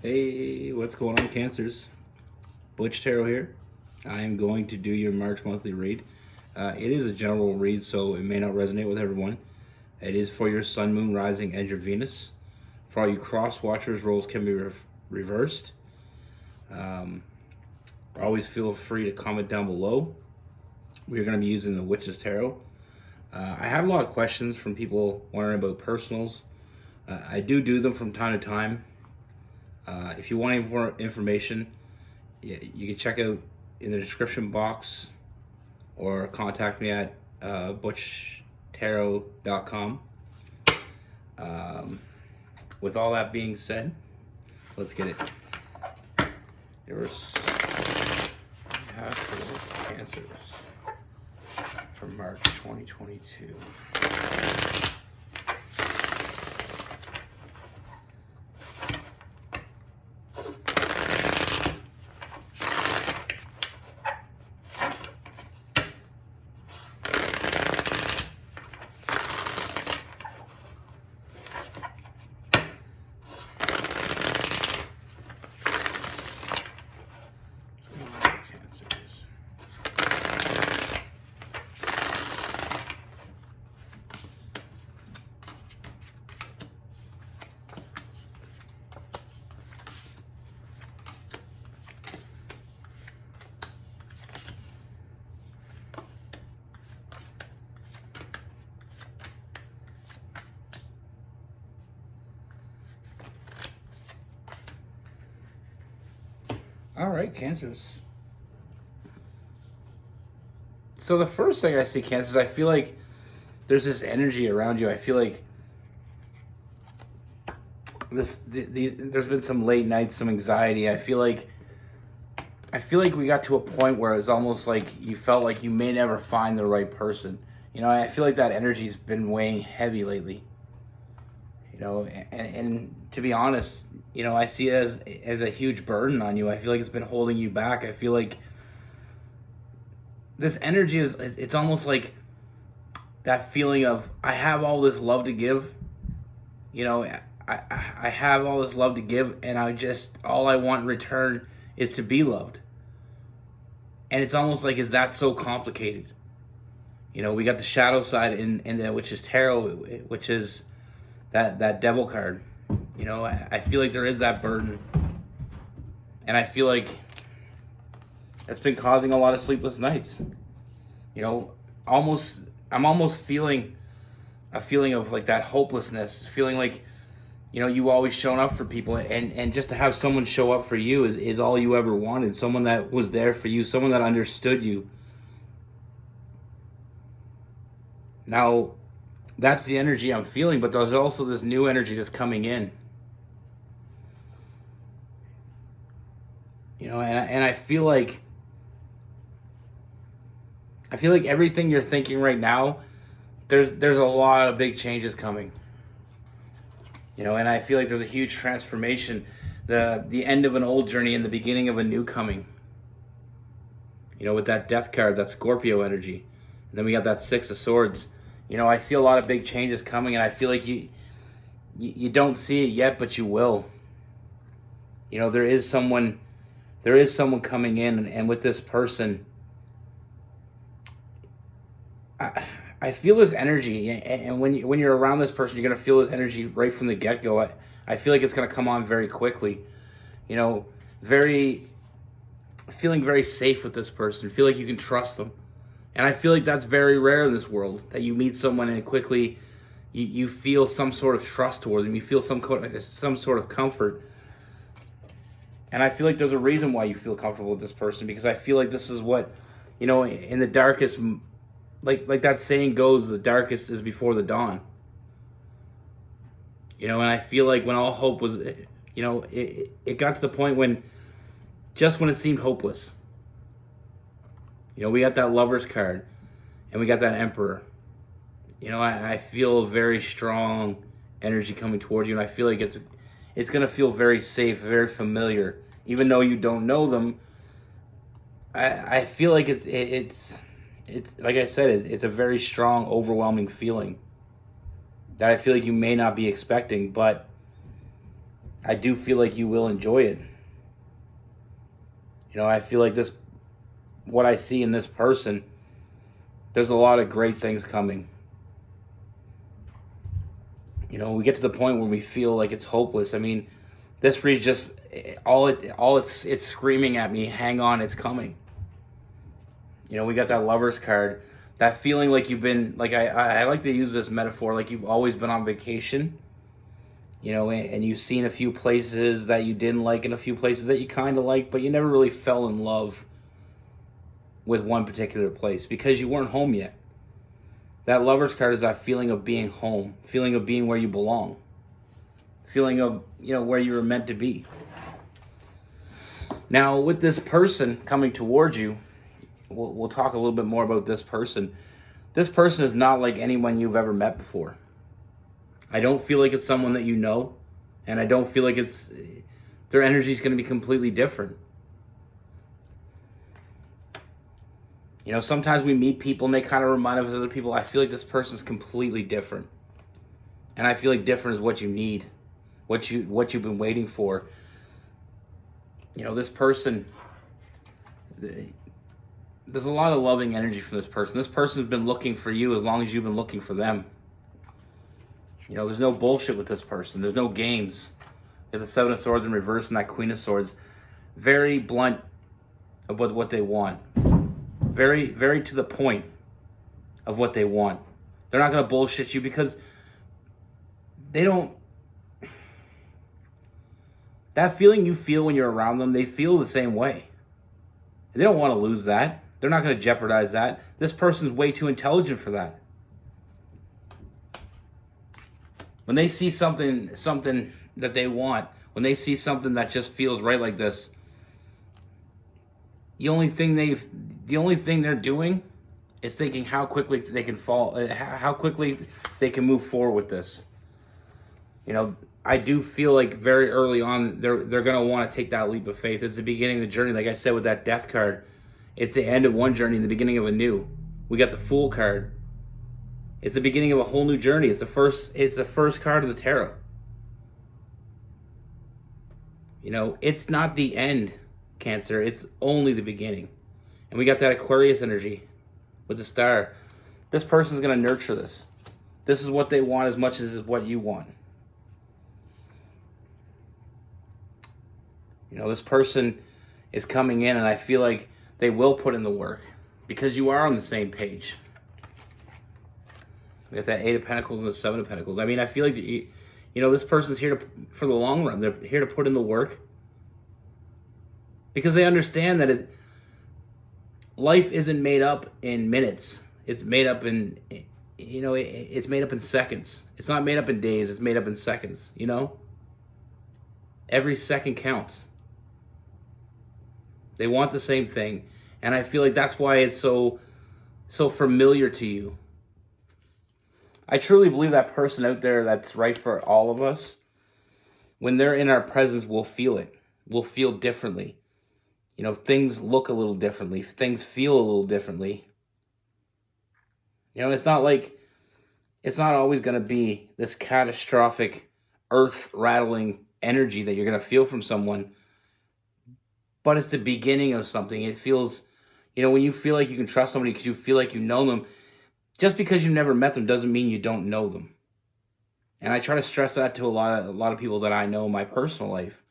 Hey, what's going on, Cancers? Butch Tarot here. I am going to do your March monthly read. It is a general read, so it may not resonate with everyone. It is for your Sun, Moon, Rising, and your Venus. For all you cross watchers, roles can be reversed. Always feel free to comment down below. We're going to be using the Witch's Tarot. I have a lot of questions from people wondering about personals. I do them from time to time. If you want any more information, you can check out in the description box or contact me at butchtarot.com. With all that being said, let's get it. Here's for Cancers for March 2022. All right, Cancers. So the first thing I see, Cancers, I feel like there's this energy around you. I feel like there's been some late nights, some anxiety. I feel like we got to a point where it's almost like you felt like you may never find the right person. You know, I feel like that energy's been weighing heavy lately. You know, and to be honest, you know, I see it as a huge burden on you. I feel like it's been holding you back. I feel like this energy it's almost like that feeling of, I have all this love to give. You know, I have all this love to give, and all I want in return is to be loved. And it's almost like, is that so complicated? You know, we got the shadow side in the Witch's Tarot, which is that devil card. You know, I feel like there is that burden. And I feel like that's been causing a lot of sleepless nights. You know, I'm almost feeling a feeling of like that hopelessness, feeling like, you know, you always shown up for people, and just to have someone show up for you is all you ever wanted. Someone that was there for you, someone that understood you. Now, that's the energy I'm feeling, but there's also this new energy that's coming in. You know, and I feel like everything you're thinking right now, there's a lot of big changes coming. You know, and I feel like there's a huge transformation, the end of an old journey and the beginning of a new coming. You know, with that Death card, that Scorpio energy. And then we got that Six of Swords. You know, I see a lot of big changes coming, and I feel like you don't see it yet, but you will. You know, there is someone coming in, and with this person, I feel this energy, and when you're around this person, you're gonna feel this energy right from the get-go. I feel like it's gonna come on very quickly. You know, feeling very safe with this person. Feel like you can trust them, and I feel like that's very rare in this world, that you meet someone and quickly you feel some sort of trust toward them. You feel some sort of comfort, and I feel like there's a reason why you feel comfortable with this person, because I feel like this is what, you know, in the darkest. Like that saying goes, the darkest is before the dawn. You know, and I feel like when all hope was, you know, it got to the point when it seemed hopeless. You know, we got that Lover's card, and we got that Emperor. You know, I feel a very strong energy coming towards you, and I feel like it's gonna feel very safe, very familiar, even though you don't know them. I feel like it's like I said, it's a very strong, overwhelming feeling that I feel like you may not be expecting, but I do feel like you will enjoy it. You know, I feel like this, what I see in this person, there's a lot of great things coming. You know, we get to the point where we feel like it's hopeless. I mean, this reads just it's screaming at me, hang on, it's coming. You know, we got that Lover's card. That feeling like you've been, like I like to use this metaphor, like you've always been on vacation. You know, and you've seen a few places that you didn't like and a few places that you kind of liked, but you never really fell in love with one particular place because you weren't home yet. That Lover's card is that feeling of being home, feeling of being where you belong, feeling of, you know, where you were meant to be. Now, with this person coming towards you, we'll talk a little bit more about this person. This person is not like anyone you've ever met before. I don't feel like it's someone that you know, and I don't feel like their energy is going to be completely different. You know, sometimes we meet people and they kind of remind us of other people. I feel like this person's completely different. And I feel like different is what you need, what you've been waiting for. You know, this person, there's a lot of loving energy from this person. This person's been looking for you as long as you've been looking for them. You know, there's no bullshit with this person. There's no games. They have the Seven of Swords in reverse and that Queen of Swords. Very blunt about what they want. Very, very to the point of what they want. They're not going to bullshit you because they don't... That feeling you feel when you're around them, they feel the same way. They don't want to lose that. They're not going to jeopardize that. This person's way too intelligent for that. When they see something that they want, when they see something that just feels right like this, the only thing they're doing is thinking how quickly they can how quickly they can move forward with this. You know, I do feel like very early on they're gonna want to take that leap of faith. It's the beginning of the journey, like I said with that Death card. It's the end of one journey and the beginning of a new. We got the Fool card. It's the beginning of a whole new journey. It's the first card of the tarot. You know, it's not the end, Cancer. It's only the beginning. And we got that Aquarius energy with the Star. This person's going to nurture this. This is what they want as much as what you want. You know, this person is coming in and I feel like they will put in the work because you are on the same page. We got that Eight of Pentacles and the Seven of Pentacles. I mean, I feel like, you know, this person's here for the long run. They're here to put in the work. Because they understand that life isn't made up in minutes. It's made up in, you know, it's made up in seconds. It's not made up in days. It's made up in seconds, you know? Every second counts. They want the same thing. And I feel like that's why it's so familiar to you. I truly believe that person out there that's right for all of us, when they're in our presence, we'll feel it. We'll feel differently. You know, things look a little differently. Things feel a little differently. You know, it's not always going to be this catastrophic, earth-rattling energy that you're going to feel from someone, but it's the beginning of something. It feels, you know, when you feel like you can trust somebody because you feel like you know them, just because you've never met them doesn't mean you don't know them. And I try to stress that to a lot of people that I know in my personal life.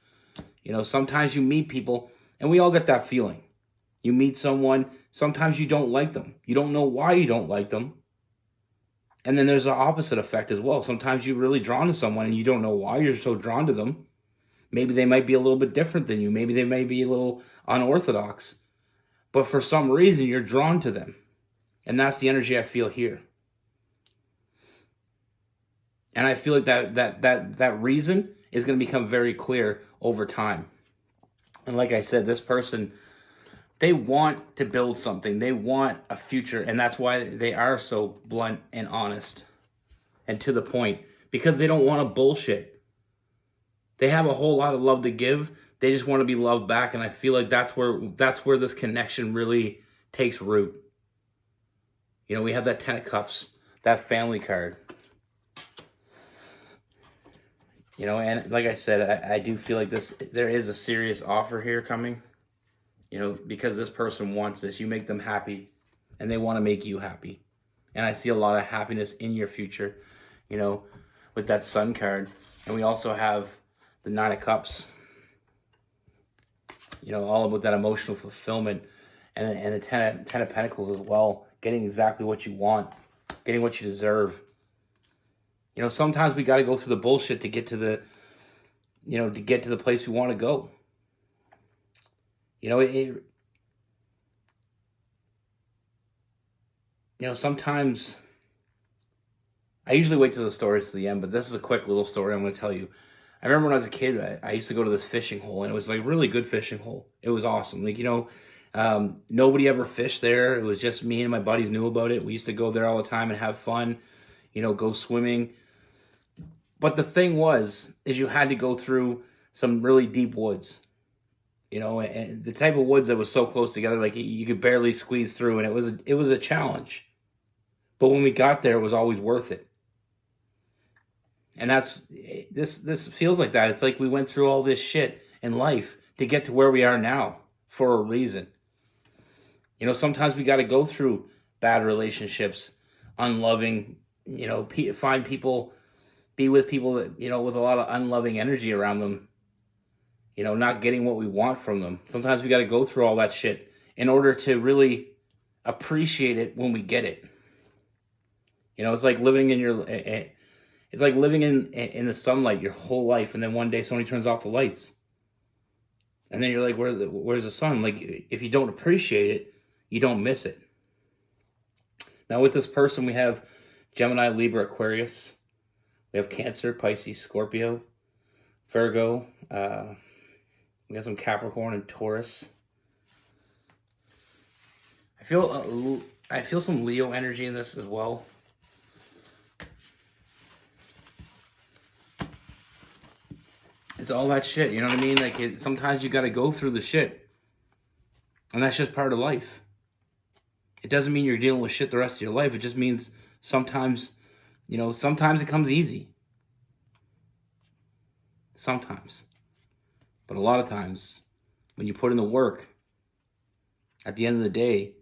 You know, sometimes you meet people, and we all get that feeling. You meet someone, sometimes you don't like them. You don't know why you don't like them. And then there's the opposite effect as well. Sometimes you're really drawn to someone, and you don't know why you're so drawn to them. Maybe they might be a little bit different than you. Maybe they may be a little unorthodox. But for some reason, you're drawn to them. And that's the energy I feel here. And I feel like that reason is going to become very clear over time. And like I said, this person, they want to build something. They want a future. And that's why they are so blunt and honest and to the point. Because they don't want to bullshit. They have a whole lot of love to give. They just want to be loved back. And I feel like that's where this connection really takes root. You know, we have that Ten of Cups, that family card. You know, and like I said, I do feel like there is a serious offer here coming, you know, because this person wants this. You make them happy and they want to make you happy. And I see a lot of happiness in your future, you know, with that Sun card. And we also have the Nine of Cups, you know, all about that emotional fulfillment, and the ten of Pentacles as well, getting exactly what you want, getting what you deserve. You know, sometimes we got to go through the bullshit to get to the, you know, to get to the place we want to go. You know, you know, sometimes I usually wait till the stories to the end, but this is a quick little story I'm going to tell you. I remember when I was a kid, I used to go to this fishing hole, and it was like a really good fishing hole. It was awesome. Like, you know, nobody ever fished there. It was just me and my buddies knew about it. We used to go there all the time and have fun, you know, go swimming. But the thing is you had to go through some really deep woods, you know, and the type of woods that was so close together, like you could barely squeeze through, and it was a challenge. But when we got there, it was always worth it. And this feels like that. It's like we went through all this shit in life to get to where we are now for a reason. You know, sometimes we got to go through bad relationships, unloving, you know, find people, be with people that, you know, with a lot of unloving energy around them, you know, not getting what we want from them. Sometimes we got to go through all that shit in order to really appreciate it when we get it. You know, it's like living in it's like living in the sunlight your whole life, and then one day somebody turns off the lights, and then you're like, where's the sun? Like, if you don't appreciate it, you don't miss it. Now with this person, we have Gemini, Libra, Aquarius. We have Cancer, Pisces, Scorpio, Virgo. We got some Capricorn and Taurus. I feel some Leo energy in this as well. It's all that shit, you know what I mean? Like, sometimes you got to go through the shit, and that's just part of life. It doesn't mean you're dealing with shit the rest of your life. It just means sometimes, you know, sometimes it comes easy. Sometimes. But a lot of times, when you put in the work, at the end of the day,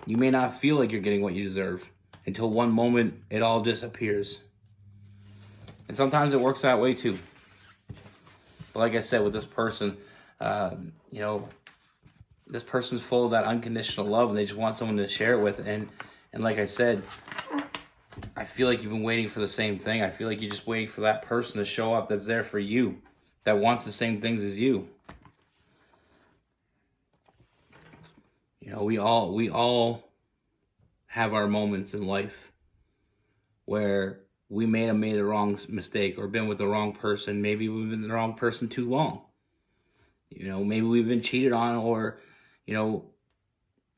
you may not feel like you're getting what you deserve until one moment it all disappears. And sometimes it works that way too. But like I said, with this person, you know, this person's full of that unconditional love, and they just want someone to share it with. And like I said, I feel like you've been waiting for the same thing. I feel like you're just waiting for that person to show up that's there for you, that wants the same things as you. You know, we all have our moments in life where we may have made the wrong mistake or been with the wrong person. Maybe we've been the wrong person too long. You know, maybe we've been cheated on, or, you know,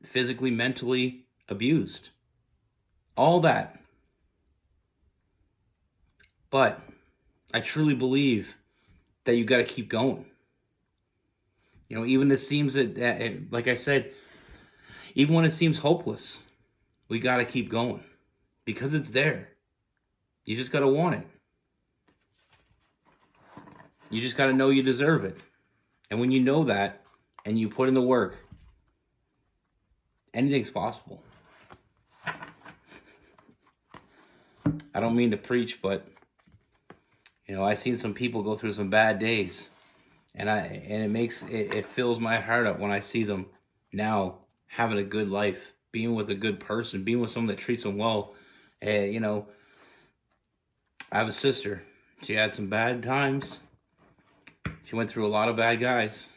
physically, mentally abused. All that. But I truly believe that you got to keep going. You know, even it seems that, like I said, even when it seems hopeless, we got to keep going because it's there. You just got to want it. You just got to know you deserve it. And when you know that and you put in the work, anything's possible. I don't mean to preach, but, you know, I've seen some people go through some bad days, and it fills my heart up when I see them now having a good life, being with a good person, being with someone that treats them well. You know, I have a sister. She had some bad times. She went through a lot of bad guys.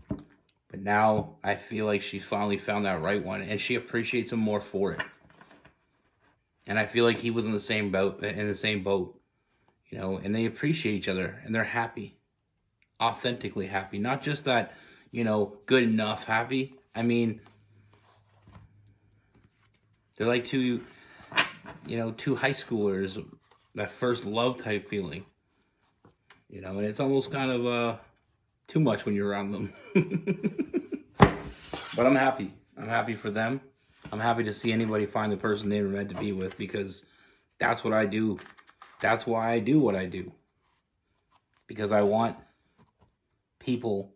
But now I feel like she's finally found that right one, and she appreciates him more for it. And I feel like he was in the same boat, you know, and they appreciate each other, and they're happy. Authentically happy. Not just that, you know, good enough happy. I mean, they're like two high schoolers, that first love type feeling. You know, and it's almost kind of too much when you're around them. But I'm happy. I'm happy for them. I'm happy to see anybody find the person they were meant to be with, because that's what I do That's why I do what I do. Because I want people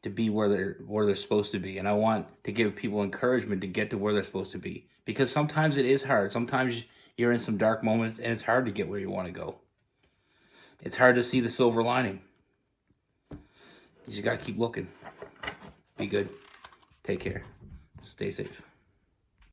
to be where they're supposed to be, and I want to give people encouragement to get to where they're supposed to be. Because sometimes it is hard. Sometimes you're in some dark moments, and it's hard to get where you want to go. It's hard to see the silver lining. You just got to keep looking. Be good. Take care. Stay safe.